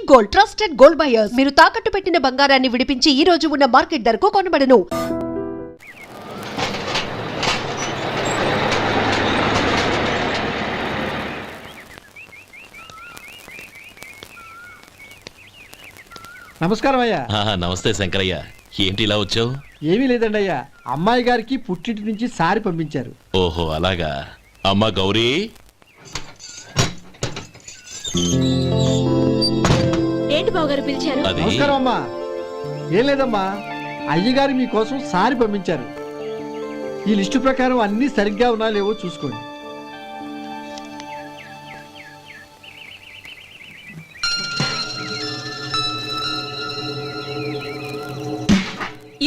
Gold, trusted gold buyers. మీరు తాకట్టు పెట్టిన బంగారాన్ని విడిపించి ఈ రోజు ఉన్న మార్కెట్ ధరకు కొనబడను. నమస్కారం అయ్యా. నమస్తే శంకరయ్య, ఏంటి ఇలా వచ్చావు? ఏమీ లేదండి అయ్యా, అమ్మాయి గారికి పుట్టింటి నుంచి సారి పంపించారు. ఓహో అలాగా. అమ్మా గౌరీ, ఏంటి బావగారు పిలిచారు? అది నమస్కారం అమ్మా. ఏం లేదమ్మా, అయ్యగారు మీకోసం సారి పంపించారు. ఈ లిస్టు ప్రకారం అన్ని సరిగ్గా ఉన్నా లేవో చూసుకోండి.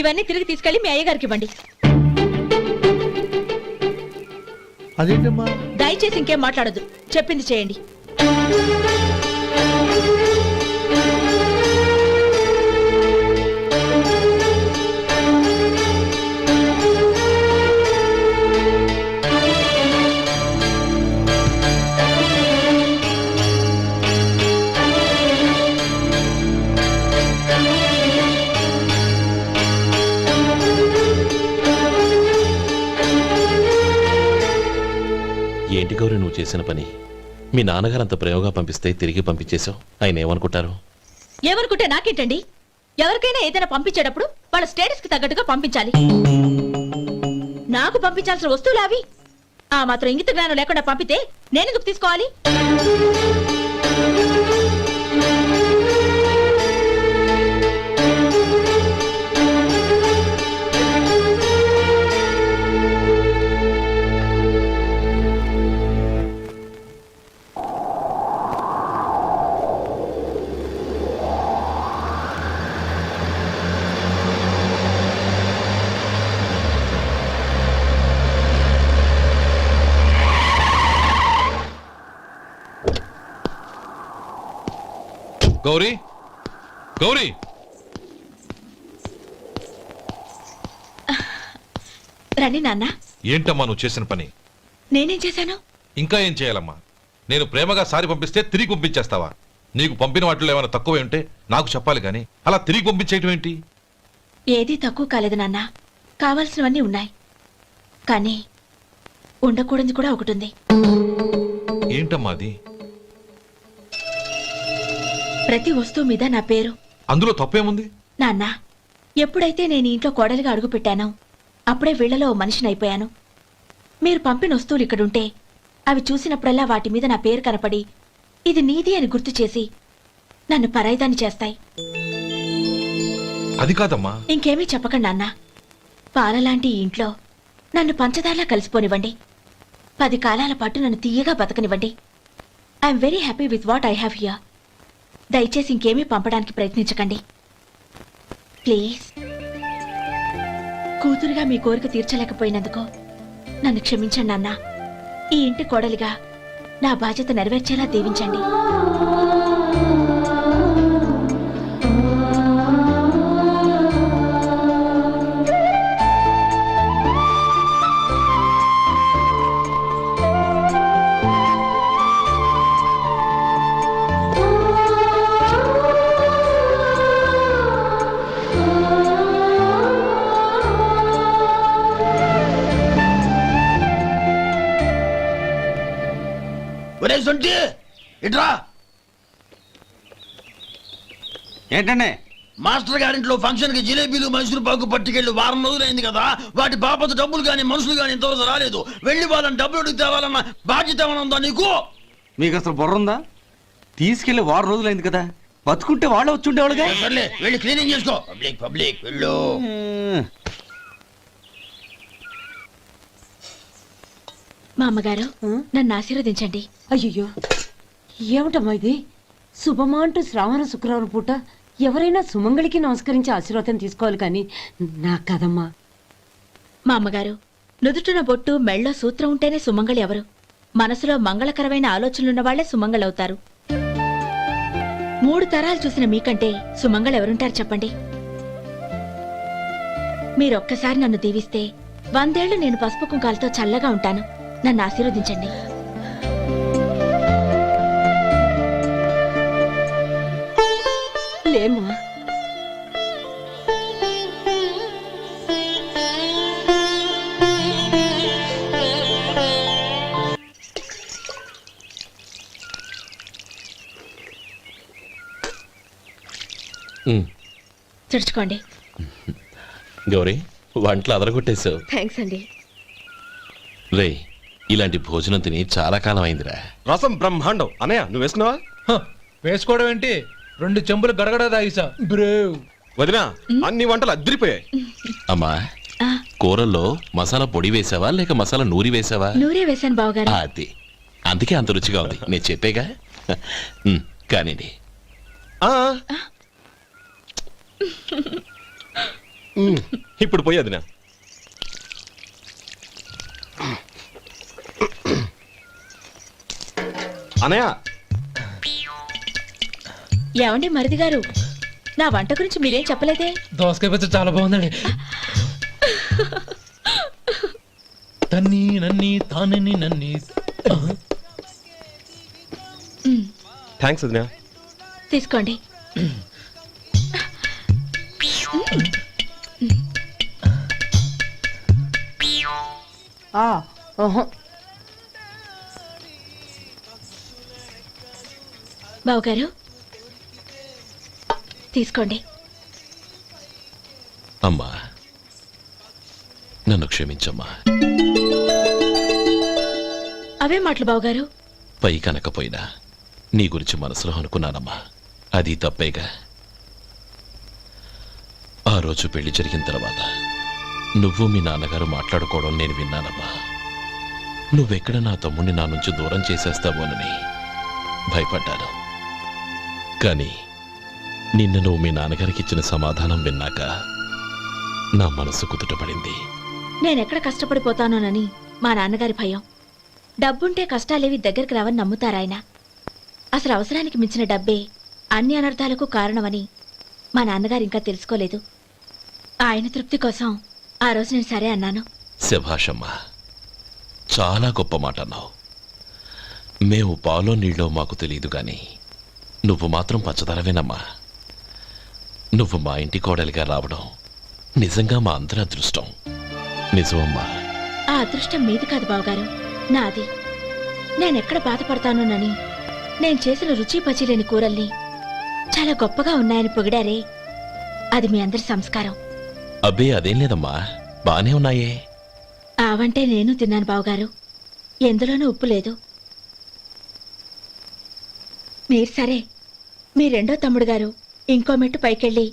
ఇవన్నీ తిరిగి తీసుకెళ్లి మీ అయ్యగారికి ఇవ్వండి. అదేంటమ్మా? దయచేసి ఇంకేం మాట్లాడదు, చెప్పింది చేయండి. ఏంటి గౌరీ నువ్వు చేసిన పని? మీ నాన్నగారు అంత ప్రేమగా పంపిస్తే తిరిగి పంపించేశావు. ఆయన ఏమనుకుంటారు? ఏమనుకుంటే నాకేంటండి? ఎవరికైనా ఏదైనా పంపించేటప్పుడు వాళ్ళ స్టేటస్ కి తగ్గట్టుగా పంపించాలి. నాకు పంపించాల్సిన వస్తువులు అవి. ఆ మాత్రం ఇంగిత జ్ఞానం లేకుండా పంపితే నేనెందుకు తీసుకోవాలి? గౌరీ, గౌరీ, రండి నాన్న. ఏంటమ్మా నువ్వు చేసిన పని? నేనేం చేశాను? ఇంకా ఏం చేయాలమ్మా? నేను ప్రేమగా సారి పంపిస్తే తిరిగి పంపించేస్తావా? నీకు పంపిన వాటిలో ఏమైనా తక్కువ ఉంటే నాకు చెప్పాలి కానీ అలా తిరిగి పంపించేయటం ఏంటి? ఏదీ తక్కువ కాలేదు నాన్న, కావాల్సినవన్నీ ఉన్నాయి. కానీ ఉండకూడదు కూడా ఒకటి ఉంది. ఏంటమ్మా అది? ప్రతి వస్తువు మీద నా పేరు. అందులో తప్పేముంది? నాన్న, ఎప్పుడైతే నేను ఇంట్లో కోడలిగా అడుగు పెట్టానో అప్పుడే వీళ్లలో మనిషిని అయిపోయాను. మీరు పంపిన వస్తువులు ఇక్కడుంటే అవి చూసినప్పుడల్లా వాటి మీద నా పేరు కనపడి ఇది నీది అని గుర్తు చేసి నన్ను పరాయిదాన్ని చేస్తాయి. అది కాదమ్మా. ఇంకేమీ చెప్పకండి నాన్న. పాలలాంటి ఈ ఇంట్లో నన్ను పంచదారలా కలిసిపోనివ్వండి. 10 కాలాల పాటు నన్ను తీయగా బతకనివ్వండి. I'm very happy with what I have here. దయచేసి ఇంకేమీ పంపడానికి ప్రయత్నించకండి ప్లీజ్. కూతురుగా మీ కోరిక తీర్చలేకపోయినందుకు నన్ను క్షమించండి నాన్న. ఈ ఇంటి కోడలిగా నా బాధ్యత నెరవేర్చేలా దీవించండి. ఏంటండి? మాస్టర్ గారింట్లో ఫంక్షన్ కి జిలేబీలు మైసూరు పాకు పట్టుకెళ్ళి వారం రోజులైంది కదా. వాటి బాపత డబ్బులు గాని మనుషులు గాని ఇంతవరకు రాలేదు. వెళ్ళి వాళ్ళని డబ్బులు అడిగి తేవాలన్న బాధ్యత ఏమైనా ఉందా నీకు? మీకు అసలు బుర్ర ఉందా? తీసుకెళ్లి వారం రోజులైంది కదా, బతుకుంటే వాళ్ళు వచ్చి ఉండేవాళ్ళుగా. సర్లే, వెళ్ళి క్లీనింగ్ చేసుకో. పబ్లిక్ వెళ్ళు. మా అమ్మగారు నన్ను ఆశీర్వదించండి. అయ్యో, ఏమిటమ్మా ఇది? శుభమా అంటూ శ్రావణ శుక్రవారం పూట ఎవరైనా సుమంగళికి నమస్కరించి ఆశీర్వాదం తీసుకోవాలి కానీ నాకు కదమ్మా. మా అమ్మగారు, నుదుటిన బొట్టు మెళ్ళో సూత్రం ఉంటేనే సుమంగళి ఎవరు? మనసులో మంగళకరమైన ఆలోచనలున్న వాళ్లే సుమంగళవుతారు. 3 తరాలు చూసిన మీకంటే సుమంగళ ఎవరుంటారు చెప్పండి? మీరొక్కసారి నన్ను దీవిస్తే 100 ఏళ్లు నేను పసుపు కుంకాలతో చల్లగా ఉంటాను. నన్ను ఆశీర్వదించండి. లేమ్మా. ఉమ్, తుడుచుకోండి. గౌరీ వంటలు అదరగొట్టేశావు. థ్యాంక్స్ అండి. రే ఇలాంటి భోజనం తిని చాలా కాలం అయిందిరా. రసం బ్రహ్మాండం. అనయ్య నువ్వు వేసుకున్నావా? వేసుకోవడం ఏంటి, 2 చెంబులు గడగడ తాగిసా బ్రేవ్. వదినా అన్ని వంటలు అద్దరిపోయాయి. అమ్మా ఆ, కూరల్లో మసాలా పొడి వేసావా లేక మసాలా నూరి వేసావా? నూరే వేశాను బావగారు. అది అందుకే అంత రుచిగా ఉంది. నేను చెప్పేగా. ఉమ్, కానివ్వండి. ఆ. ఇప్పుడు పోయి వదినా. అనయ్య ఏమండి మరిది గారు, నా వంట గురించి మీరేం చెప్పలేదే? దోసకాయ పచ్చడి చాలా బాగుందండి. తన్ని నన్ని తానని నన్ని. థ్యాంక్స్ వదినా. తీసుకోండి. బావగారు తీసుకోండి. అమ్మా నన్ను క్షమించమ్మా. అవే మాటలు బావగారు. పై కనకపోయినా నీ గురించి మనసులో అనుకున్నానమ్మా. అది తప్పేగా. ఆ రోజు పెళ్లి జరిగిన తర్వాత నువ్వు మీ నాన్నగారు మాట్లాడుకోవడం నేను విన్నానమ్మా. నువ్వెక్కడ నా తమ్ముడిని నా నుంచి దూరం చేసేస్తావోనని భయపడ్డాను. కానీ నిన్న నువ్వు మీ నాన్నగారికి ఇచ్చిన సమాధానం విన్నాక నా మనసు కుదుటపడింది. నేనెక్కడ కష్టపడిపోతానోనని మా నాన్నగారి భయం. డబ్బుంటే కష్టాలేవి దగ్గరికి రావని నమ్ముతారాయన. అసలు అవసరానికి మించిన డబ్బే అన్ని అనర్థాలకు కారణమని మా నాన్నగారు ఇంకా తెలుసుకోలేదు. ఆయన తృప్తి కోసం ఆ రోజు నేను సరే అన్నాను. శభాషమ్మా, చాలా గొప్ప మాట అన్నావు. మేము పాలో నీళ్ళో మాకు తెలియదు గాని నువ్వు మాత్రం పచ్చదరవేనమ్మా. నువ్వు మా ఇంటి కోడలిగా రావడం నిజంగా మా అందరి అదృష్టం. నిజమమ్మా. ఆ అదృష్టం మీది కాదు బావగారు, నాది. నేనెక్కడ బాధపడతానోనని నేను చేసిన రుచి పచిలేని కూరల్ని చాలా గొప్పగా ఉన్నాయని పొగిడారే, అది మీ అందరి సంస్కారం. అబ్బే అదేం లేదమ్మా, బానే ఉన్నాయే. ఆవంటే నేను తిన్నాను బావగారు, ఎందులోనూ ఉప్పు లేదు. మీరు సరే, మీ రెండో తమ్ముడు గారు ఇంకో మెట్టు పైకెళ్ళి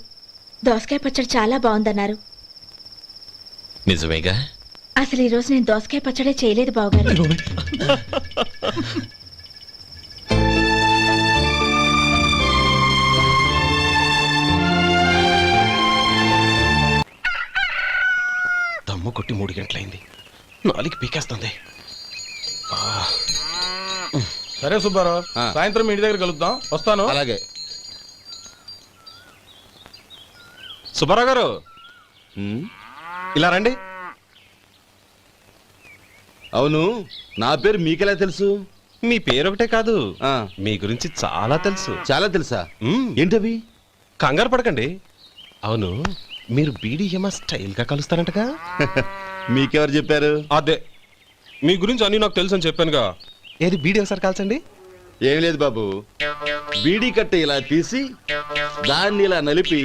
దోసకాయ పచ్చడి చాలా బాగుందన్నారు. నిజమేగా. అసలు ఈ రోజు నేను దోసకాయ పచ్చడే చేయలేదు బావగారు. దమ్ము కొట్టి 3 గంటలైంది. 4కి పీకేస్తుంది. సరే సుబ్బారావు, సాయంత్రం మీ ఇంటి దగ్గర కలుద్దాం. వస్తాను. అలాగే. సుబ్బారావు గారు ఇలా రండి. అవును, నా పేరు మీకెలా తెలుసు? మీ పేరు ఒకటే కాదు, మీ గురించి చాలా తెలుసు. చాలా తెలుసా? ఏంటవి? కంగారు పడకండి. అవును, మీరు బీడీఎంఆ స్టైల్ గా కలుస్తారంటగా? మీకెవరు చెప్పారు? అదే, మీ గురించి అన్ని నాకు తెలుసు అని చెప్పానుగా. ఏది బీడీ ఒకసారి కాల్చండి. ఏం లేదు బాబు, బీడీ కట్ట ఇలా తీసి దాన్ని ఇలా నలిపి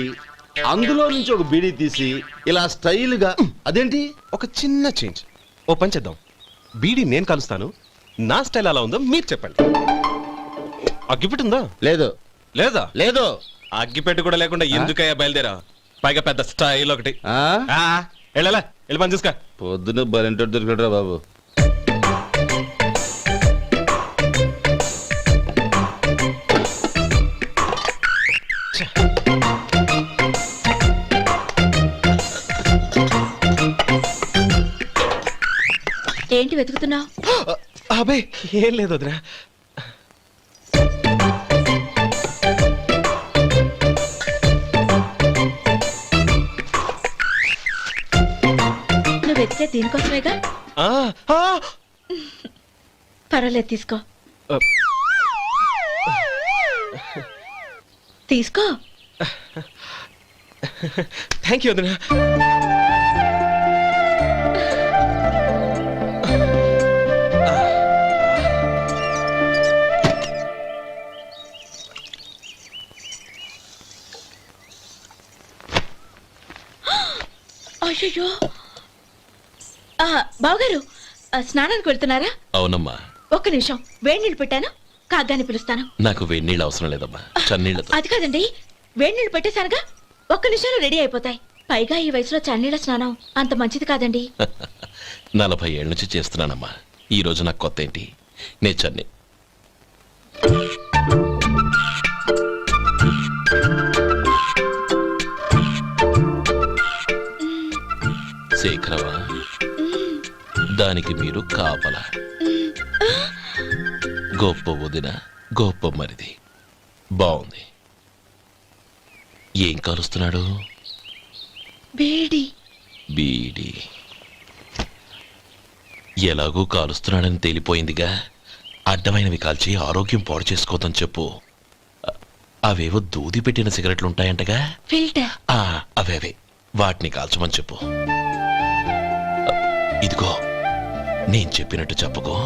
అందులో నుంచి ఒక బీడీ తీసి ఇలా స్టైల్ గా. అదేంటి? ఒక చిన్న చేంజ్. ఓ పని చేద్దాం, బీడీ నేను కలుస్తాను, నా స్టైల్ అలా ఉందో మీరు చెప్పండి. అగ్గిపెట్టి ఉందా? లేదు. లేదా? లేదు. అగ్గిపెట్టి కూడా లేకుండా ఎందుకయ్యా బయలుదేరా? పైగా పెద్ద స్టైల్ ఒకటి. వెళ్ళాలా, వెళ్ళి పని చూసుకో. పొద్దున బరింటో దొరికడరా బాబు. ఏంటి వెతుకుతున్నావు? అబే ఏం లేదు వదినా. నువ్వు వెతికే దీనికోసమేగా. పర్వాలేదు, తీసుకో. తీసుకో. థ్యాంక్ యూ వదినా. అయ్యో బావగారు స్నానానికి వెళ్తున్నారా? అవునమ్మా. ఒక్క నిమిషం, వేడి నీళ్ళు పెట్టాను, కాగ్గాని పిలుస్తాను. నాకు వేడి నీళ్ళు అవసరం లేదమ్మా, చన్నీళ్ళతో. అది కాదండి, వేడి నీళ్ళు పెట్టేశానుగా, ఒక్క నిమిషంలో రెడీ అయిపోతాయి. పైగా ఈ వయసులో చన్నీళ్ళ స్నానం అంత మంచిది కాదండి. 40 ఏళ్ళ నుంచి చేస్తున్నానమ్మా. ఈ రోజు నాకు కొత్త ఏంటి? నే చన్ని. శేఖరవా, దానికి మీరు కాపల. గొప్ప వదిన, గొప్ప మరిది. బాగుంది. ఏం కాలుస్తున్నాడు? బీడి. బీడి ఎలాగూ కాలుస్తున్నాడని తేలిపోయిందిగా. అడ్డమైనవి కాల్చి ఆరోగ్యం పాడు చేసుకోదని చెప్పు. అవేవో దూది పెట్టిన సిగరెట్లు ఉంటాయంటగా, ఫిల్టర్. అవే వాటిని కాల్చమని చెప్పు. ఇదిగో, నేను చెప్పినట్టు చెప్పుకో.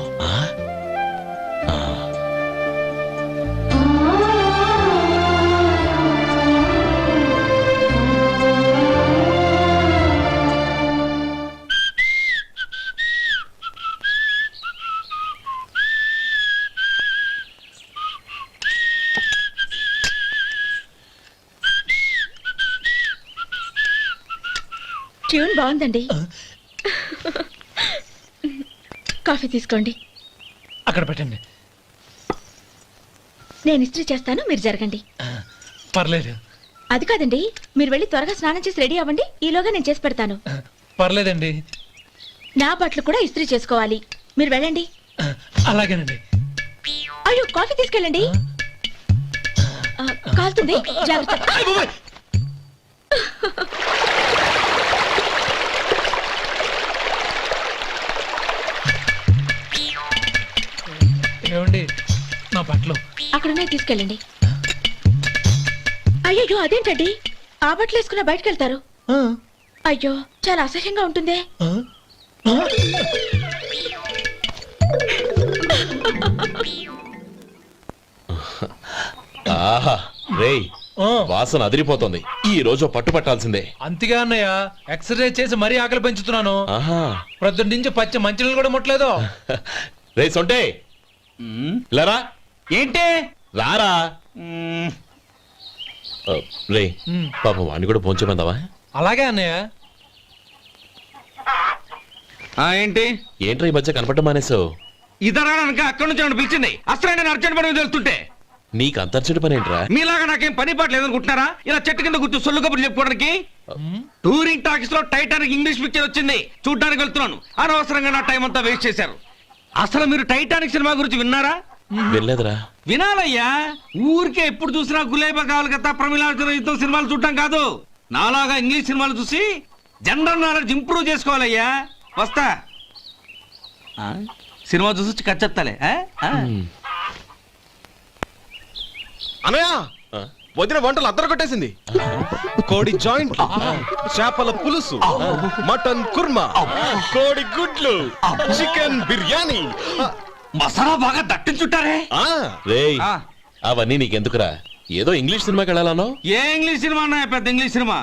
ట్యూన్ బాగుందండి. కాఫీ తీసుకోండి. అక్కడ పెట్టండి. నేను ఇస్త్రీ చేస్తాను, మీరు జరగండి. పర్లేదు. అది కాదండి, మీరు వెళ్ళి త్వరగా స్నానం చేసి రెడీ అవ్వండి, ఈలోగా నేను చేసి పెడతాను. పర్లేదండి. నా బట్టలు కూడా ఇస్త్రీ చేసుకోవాలి, మీరు వెళ్ళండి. అలాగేనండి. అయ్యో, కాఫీ తీసుకెళ్ళండి. కాలుతుంది, జాగ్రత్త. ఏమండి, నా బట్టలు అక్కడనే తీసుకెళ్ళండి. అయ్యో, అదేంటండి, ఆ బట్టలు వేసుకున్న బయటకు వెళ్తారు? అయ్యో, చాలా అసహ్యంగా ఉంటుందే. ఆహా రేయ్, వాసన అదిరిపోతుంది. ఈ రోజు పట్టుపట్టాల్సిందే. అంతిగా అన్నయ్య, ఎక్సర్సైజ్ చేసి మరీ ఆకలి పెంచుతున్నాను. ప్రొద్దున నుంచి పచ్చి మంచినీళ్ళు కూడా ముట్టలేదు. రే సొంటే, లరా. ఏంటి? రారా. రే పాపం వాడిని కూడా పోంచమందావా? అలాగే అన్నయ్య. ఏంటి? ఏంట్రా ఈ మధ్య కనపడటం మానేసావు? ఇదరా అక్కడి నుంచి నన్ను పిలిచింది. అసలు నేను అర్జెంట్ పని తెలుస్తుంటే నీకు అంతర్చడి పని ఏంట్రా? మీలాగా నాకేం పని పాట లేదనుకుంటున్నారా? ఇలా చెట్టు కింద కూర్చో సొల్లు కబుర్లు చెప్పుకోవడానికి. టూరింగ్ టాకీస్ లో టైటానిక్ ఇంగ్లీష్ పిక్చర్ వచ్చింది, చూడ్డానికి వెళ్తున్నాను. అనవసరంగా నా టైం అంతా వేస్ట్ చేశారు. అసలు మీరు టైటానిక్ సినిమా గురించి విన్నారా? వెళ్ళలేదురా. వినాలయ్యా. ఊరికే ఎప్పుడు చూసినా గులేబా కావాలి కదా, ప్రమిళార్జున యుద్ధం సినిమాలు చూడటం కాదు. నాలాగా ఇంగ్లీష్ సినిమాలు చూసి జనరల్ నాలెడ్జ్ ఇంప్రూవ్ చేసుకోవాలయ్యా. వస్తా. సినిమా చూసి కచ్చెత్తాలే. అనయా, వదిన వంటలు అద్దరు కొట్టేసింది. కోడి జాయింట్, చేపల పులుసు, మటన్ కుర్మా, కోడి గుడ్లు, చికెన్ బిర్యానీ, మసాలా బాగా దట్టించుంటారే. రేయ్, అవన్నీ నీకెందుకురా? ఏదో ఇంగ్లీష్ సినిమాకి వెళ్ళాలనో. ఏ ఇంగ్లీష్ సినిమా అన్నా? పెద్ద ఇంగ్లీష్ సినిమా.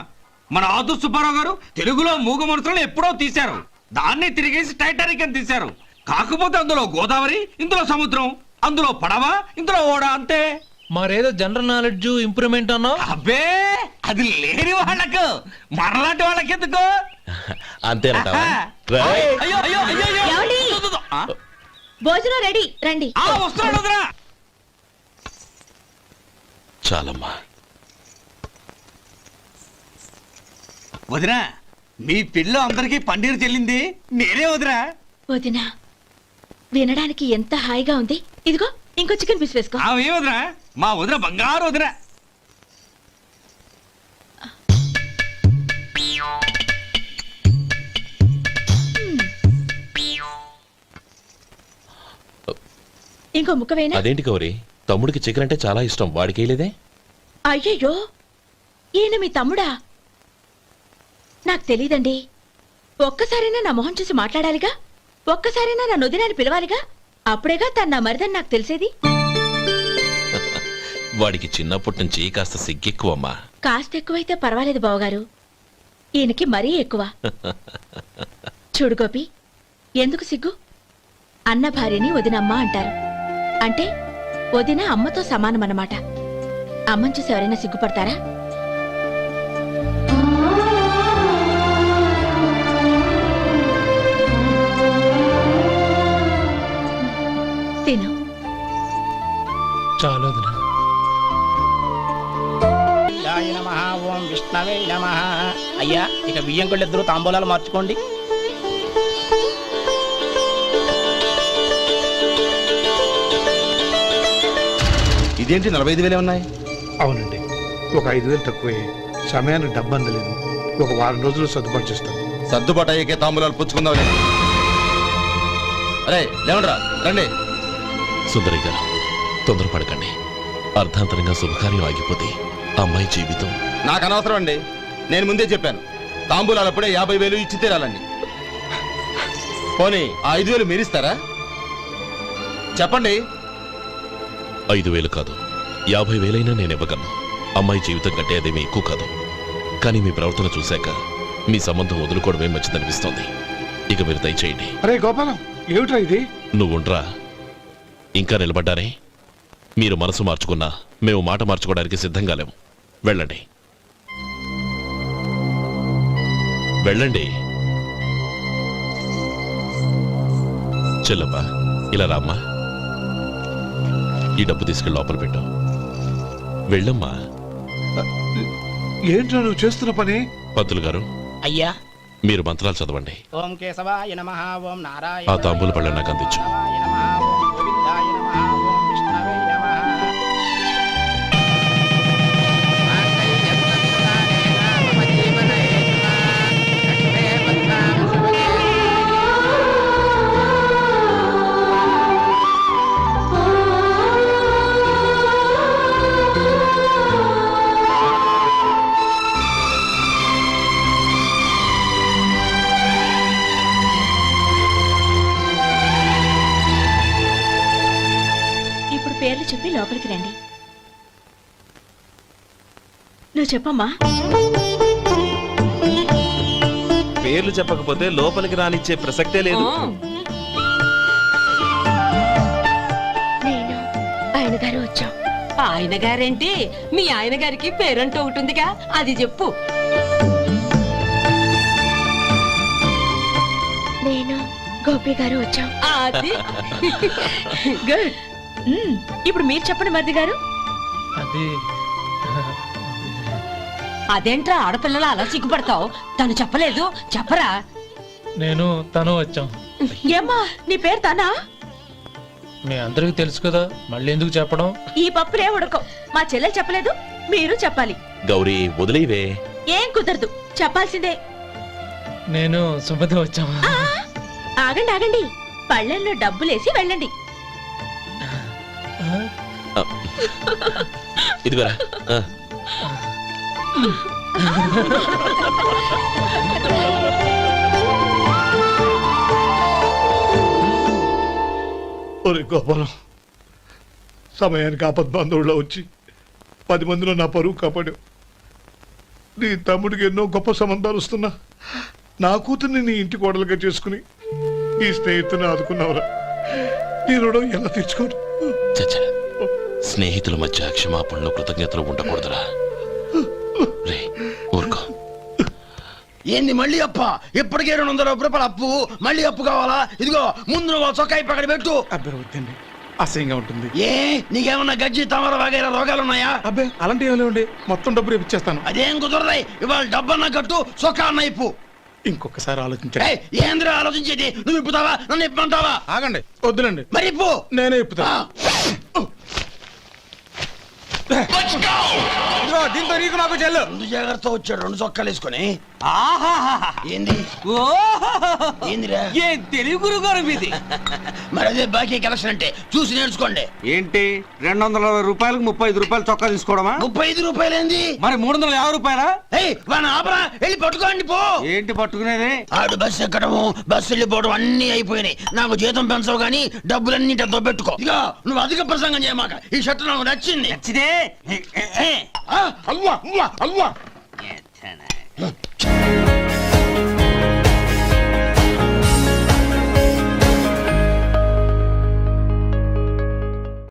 మన ఆదు సుబ్బారావు గారు తెలుగులో మూగమరుతులను ఎప్పుడో తీశారు. దాన్ని తిరిగేసి టైటానిక్ అని తీశారు. కాకపోతే అందులో గోదావరి, ఇందులో సముద్రం, అందులో పడవ, ఇందులో ఓడ, అంతే. మరేదో జనరల్ నాలెడ్జ్ ఇంప్రూవ్మెంట్ అన్నా? అబ్బే, అది లేని వాళ్ళకు, మనలాంటి వాళ్ళకి ఎందుకు? అంతేనంటావా? అయ్యో అయ్యో అయ్యో అయ్యో. ఏమండి? భోజనం రెడీ, రండి. వస్తున్నాడు వదినా. చాలమ్మా. వదినా, మీ పిల్ల అందరికీ పన్నీరు చెల్లింది నేనే వదినా. వదినా, వినడానికి ఎంత హాయిగా ఉంది. ఇదిగో ఇంకో చికెన్ పీస్ వేసుకో. ఏ వదినా, మా వదిన బంగారు వదినా. ఇంకో ముక్క వేయనా? అదేంటి గౌరీ, తమ్ముడికి చికెన్ అంటే చాలా ఇష్టం, వాడికి వేయలేదే? అయ్యయ్యో, ఈయన మీ తమ్ముడా? నాకు తెలీదండి. ఒక్కసారైనా నా మొహం చూసి మాట్లాడాలిగా, ఒక్కసారైనా నా నొదినాన్ని పిలవాలిగా, అప్పుడేగా తను నా మరిదని నాకు తెలిసేది. వాడికి చిన్నప్పటి నుంచి కాస్త సిగ్గెక్కువమ్మా. కాస్త ఎక్కువైతే పర్వాలేదు బావగారు, ఈయనకి మరీ ఎక్కువ. చూడు గోపి, ఎందుకు సిగ్గు? అన్న భార్యని వదినమ్మ అంటారు. అంటే వదిన అమ్మతో సమానమన్నమాట. అమ్మని చూసి ఎవరైనా సిగ్గుపడతారా? తిను. చాలు వదినా. ఓం విష్ణవే నమః. అయ్యా, ఇక బియ్యం కొళ్ళు ఇద్దరు తాంబూలాలు మార్చుకోండి. ఇదేంటి 45,000 ఉన్నాయి? అవునండి, ఒక 5,000 తక్కువే. సమయానికి డబ్బు అందలేదు. ఒక వారం రోజులు సర్దుబాటు చేస్తాను. సర్దుబాటు అయ్యకే తాంబూలాలు పుచ్చుకుందాం. అరే లేవండ్రా, రండి. సుందరి గారు, తొందరపడకండి. అర్ధాంతరంగా శుభకార్యం ఆగిపోతే అమ్మాయి జీవితం. నాకు అనవసరం అండి, నేను ముందే చెప్పాను. తాంబూలాలప్పుడే 50,000 ఇచ్చి తీరాలండి. పోనీ ఆ 5,000 మీరిస్తారా? చెప్పండి. 5,000 కాదు, 50,000 నేను ఇవ్వగలను. అమ్మాయి జీవితం కంటే అదేమీ ఎక్కువ కాదు. కానీ మీ ప్రవర్తన చూశాక మీ సంబంధం వదులుకోవడమే మంచిదనిపిస్తోంది. ఇక మీరు దయచేయండి. అరే గోపాలం, ఏమిట్రా ఇది? నువ్వుండ్రా, ఇంకా నిలబడ్డారే. మీరు మనసు మార్చుకున్నా మేము మాట మార్చుకోవడానికి సిద్ధంగా లేము. వెళ్ళండి, వెళ్ళండి. చెల్లప్ప, ఇలా రామ్మా. ఈ డబ్బు తీసుకెళ్ళి లోపల పెట్టు. వెళ్ళమ్మా. ఏంట్రా నువ్వు చేస్తున్న పని? పంతులు గారు, అయ్యా, మీరు మంత్రాలు చదవండి. ఓం కేశవాయ నమః. ఓం నారాయణ. ఆ తాంబూల పళ్ళ నాకు అందించు. ఓం గోవిందాయ నమః. ఓం విష్ణవే నమః. ఇప్పుడు పేర్లు చెప్పి లోపలికి రండి. నువ్వు చెప్పమ్మా. పేర్లు చెప్పకపోతే లోపలికి రానిచ్చే ప్రసక్తే లేదు. నేను ఆయన గారు వచ్చాం. ఆయన గారేంటి? మీ ఆయన గారికి పేరంటూ ఒకటి ఉందిగా, అది చెప్పు. నేను గోపి గారు వచ్చాం. అది గుడ్. ఇప్పుడు మీరు చెప్పండి మరిది గారు. అది అదేంట్రా ఆడపిల్లలు అలా సిగ్గుపడతావు? తను చెప్పలేదు, చెప్పరా? నేను తను వచ్చాం. ఏమ్మా, నీ పేరు తానా? మీ అందరికి తెలుసు కదా, మళ్ళీ ఎందుకు చెప్పడం? ఈ పప్పులే ఉడకం. మా చెల్లెలు చెప్పలేదు, మీరు చెప్పాలి. గౌరీ, వదిలేవే. ఏం కుదరదు, చెప్పాల్సిందే. నేను సుమతి వచ్చాం. ఆ, ఆగండి ఆగండి, పళ్ళెల్లో డబ్బులేసి వెళ్ళండి. ఇదిగోరా. ఒరే గోపాలం, సమయానికి ఆపద్బాంధవుల్లో వచ్చి 10 మందిలో నా పరువు కాపాడావు. నీ తమ్ముడికి ఎన్నో గొప్ప సంబంధాలు వస్తున్నా నా కూతుర్ని నీ ఇంటి కోడలుగా చేసుకుని ఈ స్నేహితుని ఆదుకున్నావురా. నీ రుణం ఎలా తీర్చుకోరు? చచ్చా, స్నేహితుల మధ్య క్షమాపణలు కృతజ్ఞతలు ఉండకూడదురా. రే ఊరుకో. ఏంది మళ్ళీ అప్ప? ఇప్పటికే 200 రూపాయలు అప్పు, మళ్ళీ అప్పు కావాలా? ఇదిగో ముందు నువ్వు చొక్కాయి పక్కన పెట్టు. అబ్బే వద్దండి, అసహ్యంగా ఉంటుంది. ఏ నీకేమన్నా గజ్జి తమర వగైరా రోగాలున్నాయా? అబ్బే అలాంటి ఏం లేవండి, మొత్తం డబ్బు రేపు ఇచ్చేస్తాను. అదేం కుదరదాయి. ఇవాళ డబ్బన్నా కట్టు, చొక్కా అన్న ఇప్పు. ఇంకొకసారి ఆలోచించండి. ఏయ్, ఏందిరా ఆలోచించేది? నువ్వు ఇప్పుతావా, నన్ను ఇప్పమంటావా? ఆగండి, వద్దులండి, మరి ఇప్పు. నేనే ఇప్పుతా. ఆ. దీంతో నీకు నాకు చెల్లు. ముందు జాగ్రత్త వచ్చాడు 2 చొక్కాలు వేసుకొని. ఆహాహాహా. ఏంది ఓహోహోహో. ఏందిరా? ఏం తెలుగు గురుగారు మీది. మరి అదే బాకీ కలెక్షన్ అంటే చూసి నేర్చుకోండి. ఏంటి 220 రూపాయలకు 35 రూపాయలు చొక్కా తీసుకోవడమా? 35 రూపాయలు ఏంది? మరి 350 రూపాయలా? వాడిని ఆపరా, వెళ్ళి పట్టుకోండి పో. ఏంటి పట్టుకునేది? ఆడు బస్సు ఎక్కడము బస్సు వెళ్ళిపోవడం అన్ని అయిపోయినాయి. నాకు జీతం పెంచవు కానీ డబ్బులన్నీ దొబ్బెట్టుకో. ఇక నువ్వు అధిక ప్రసంగం చేయమాక. ఈ షర్ట్ నాకు నచ్చింది. నచ్చితే అల్వా అల్వా అల్వా